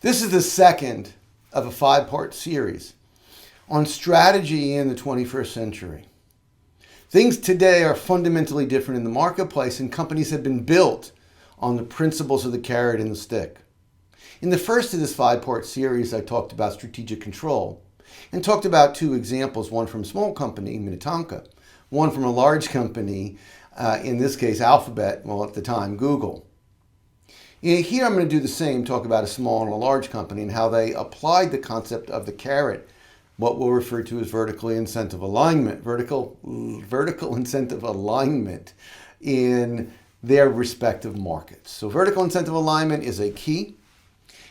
This is the second of a 5-part series on strategy in the 21st century. Things today are fundamentally different in the marketplace, and companies have been built on the principles of the carrot and the stick. In the first of this 5-part series, I talked about strategic control and talked about 2 examples, one from a small company, Minnetonka, one from a large company, in this case Alphabet, well at the time Google. Here I'm going to do the same, talk about a small and a large company and how they applied the concept of the carrot, what we'll refer to as vertical incentive alignment, vertical incentive alignment in their respective markets. So vertical incentive alignment is a key.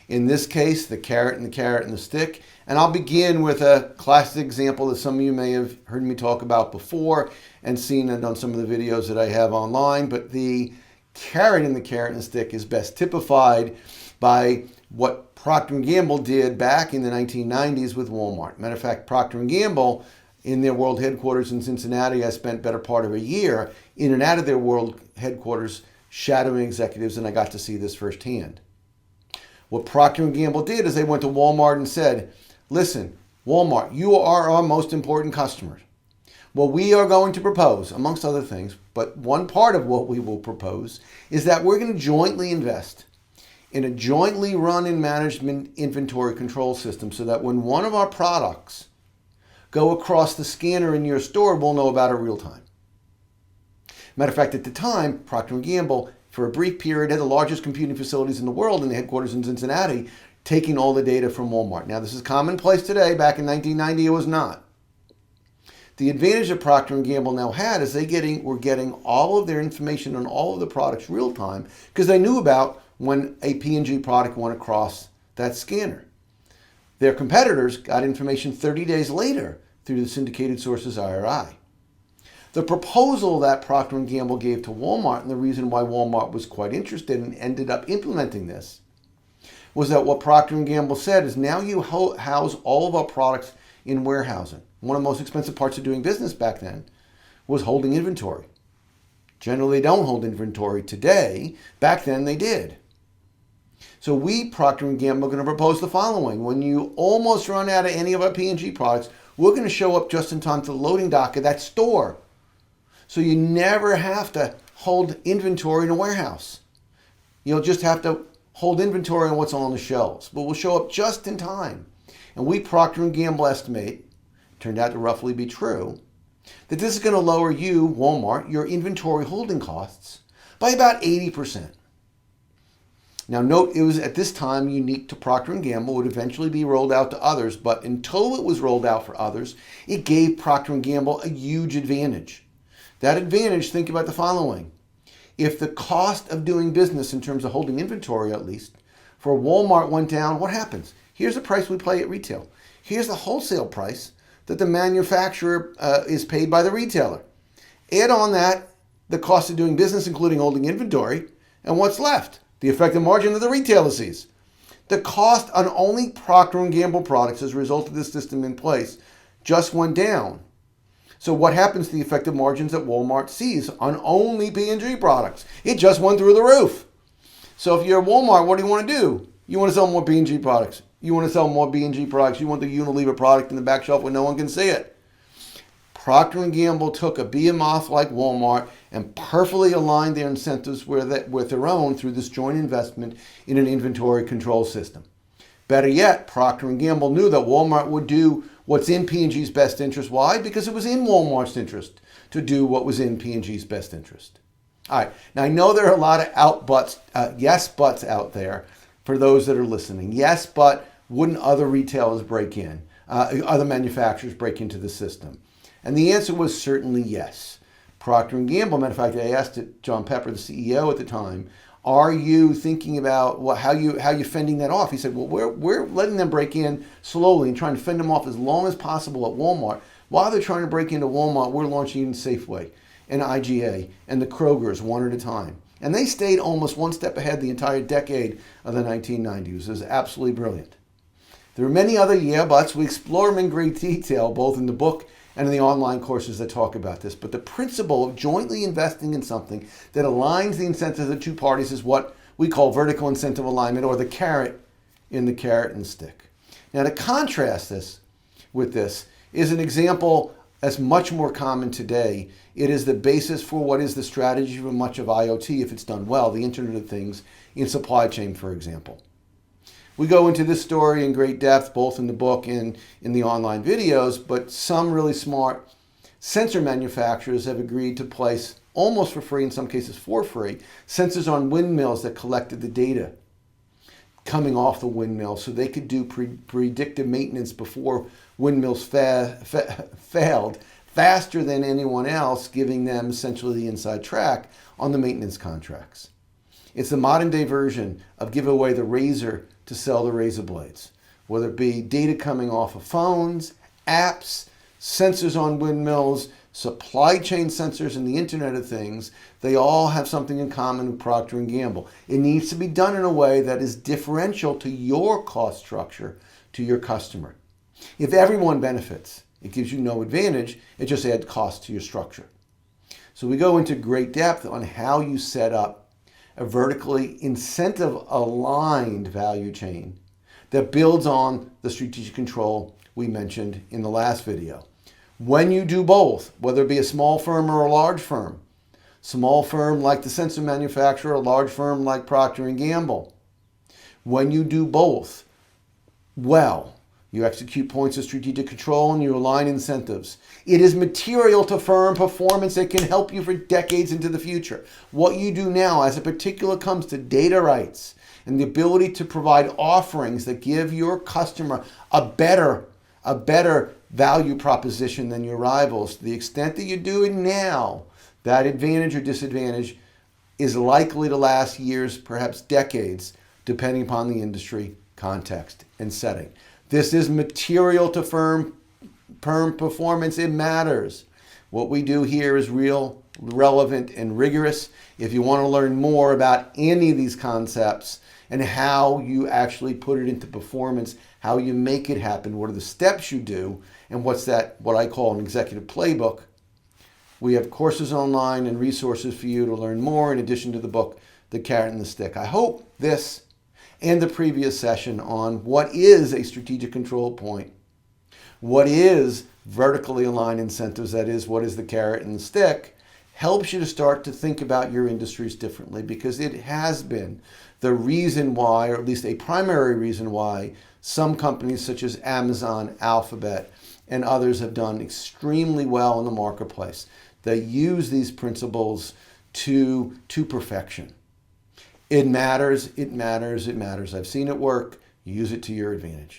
In this case, the carrot and the stick. And I'll begin with a classic example that some of you may have heard me talk about before and seen it on some of the videos that I have online. But the carrot and the stick is best typified by what Procter & Gamble did back in the 1990s with Walmart. Matter of fact, Procter & Gamble, in their world headquarters in Cincinnati, I spent better part of a year in and out of their world headquarters shadowing executives, and I got to see this firsthand. What Procter & Gamble did is they went to Walmart and said, listen, Walmart, you are our most important customers. What we are going to propose, amongst other things, but one part of what we will propose is that we're going to jointly invest in a jointly run and management inventory control system so that when one of our products go across the scanner in your store, we'll know about it real time. Matter of fact, at the time, Procter & Gamble, for a brief period, had the largest computing facilities in the world in the headquarters in Cincinnati, taking all the data from Walmart. Now, this is commonplace today. Back in 1990, it was not. The advantage that Procter & Gamble now had is were getting all of their information on all of the products real time because they knew about when a P&G product went across that scanner. Their competitors got information 30 days later through the syndicated sources IRI. The proposal that Procter & Gamble gave to Walmart, and the reason why Walmart was quite interested and ended up implementing this, was that what Procter & Gamble said is now you house all of our products in warehousing. One of the most expensive parts of doing business back then was holding inventory. Generally, they don't hold inventory today. Back then, they did. So we, Procter & Gamble, are going to propose the following. When you almost run out of any of our P&G products, we're going to show up just in time to the loading dock of that store. So you never have to hold inventory in a warehouse. You'll just have to hold inventory on what's on the shelves. But we'll show up just in time. And we, Procter & Gamble, estimate, turned out to roughly be true, that this is going to lower you, Walmart, your inventory holding costs by about 80%. Now note, it was at this time unique to Procter & Gamble, would eventually be rolled out to others, but until it was rolled out for others, it gave Procter & Gamble a huge advantage. That advantage, think about the following. If the cost of doing business, in terms of holding inventory at least, for Walmart went down, what happens? Here's the price we pay at retail. Here's the wholesale price that the manufacturer is paid by the retailer. Add on that the cost of doing business, including holding inventory, and what's left? The effective margin that the retailer sees. The cost on only Procter & Gamble products as a result of this system in place just went down. So what happens to the effective margins that Walmart sees on only P&G products? It just went through the roof. So if you're Walmart, what do you want to do? You want to sell more P&G products. You want to sell more B&G products. You want the Unilever product in the back shelf where no one can see it. Procter & Gamble took a behemoth like Walmart and perfectly aligned their incentives with their own through this joint investment in an inventory control system. Better yet, Procter & Gamble knew that Walmart would do what's in P&G's best interest. Why? Because it was in Walmart's interest to do what was in P&G's best interest. All right. Now, I know there are a lot of yes buts out there for those that are listening. Yes, but wouldn't other retailers break in? Other manufacturers break into the system? And the answer was certainly yes. Procter & Gamble, matter of fact, I asked John Pepper, the CEO at the time, are you thinking about how you fending that off? He said, well, we're letting them break in slowly and trying to fend them off as long as possible at Walmart. While they're trying to break into Walmart, we're launching in Safeway and IGA and the Krogers one at a time. And they stayed almost one step ahead the entire decade of the 1990s. It was absolutely brilliant. There are many other yeah buts. We explore them in great detail, both in the book and in the online courses that talk about this. But the principle of jointly investing in something that aligns the incentives of the two parties is what we call vertical incentive alignment, or the carrot in the carrot and stick. Now, to contrast this with this is an example that's much more common today. It is the basis for what is the strategy for much of IoT if it's done well, the Internet of Things in supply chain, for example. We go into this story in great depth, both in the book and in the online videos, but some really smart sensor manufacturers have agreed to place, almost for free, in some cases for free, sensors on windmills that collected the data coming off the windmill so they could do predictive maintenance before windmills failed faster than anyone else, giving them essentially the inside track on the maintenance contracts. It's the modern day version of give away the razor to sell the razor blades, whether it be data coming off of phones, apps, sensors on windmills, supply chain sensors, and the Internet of Things. They all have something in common with Procter & Gamble. It needs to be done in a way that is differential to your cost structure to your customer. If everyone benefits, it gives you no advantage. It just adds cost to your structure. So we go into great depth on how you set up a vertically incentive-aligned value chain that builds on the strategic control we mentioned in the last video. When you do both, whether it be a small firm or a large firm, small firm like the sensor manufacturer, a large firm like Procter & Gamble, when you do both well, you execute points of strategic control and you align incentives. It is material to firm performance that can help you for decades into the future. What you do now, as it particular comes to data rights and the ability to provide offerings that give your customer a better value proposition than your rivals, to the extent that you do it now, that advantage or disadvantage is likely to last years, perhaps decades, depending upon the industry, context, and setting. This is material to firm performance. It matters. What we do here is real, relevant, and rigorous. If you want to learn more about any of these concepts and how you actually put it into performance, how you make it happen, what are the steps you do, and what I call an executive playbook, we have courses online and resources for you to learn more in addition to the book, The Carrot and the Stick. I hope this and the previous session on what is a strategic control point, what is vertically aligned incentives, that is, what is the carrot and the stick, helps you to start to think about your industries differently, because it has been the reason why, or at least a primary reason why, some companies such as Amazon, Alphabet, and others have done extremely well in the marketplace. They use these principles to perfection. It matters, it matters, it matters. I've seen it work. Use it to your advantage.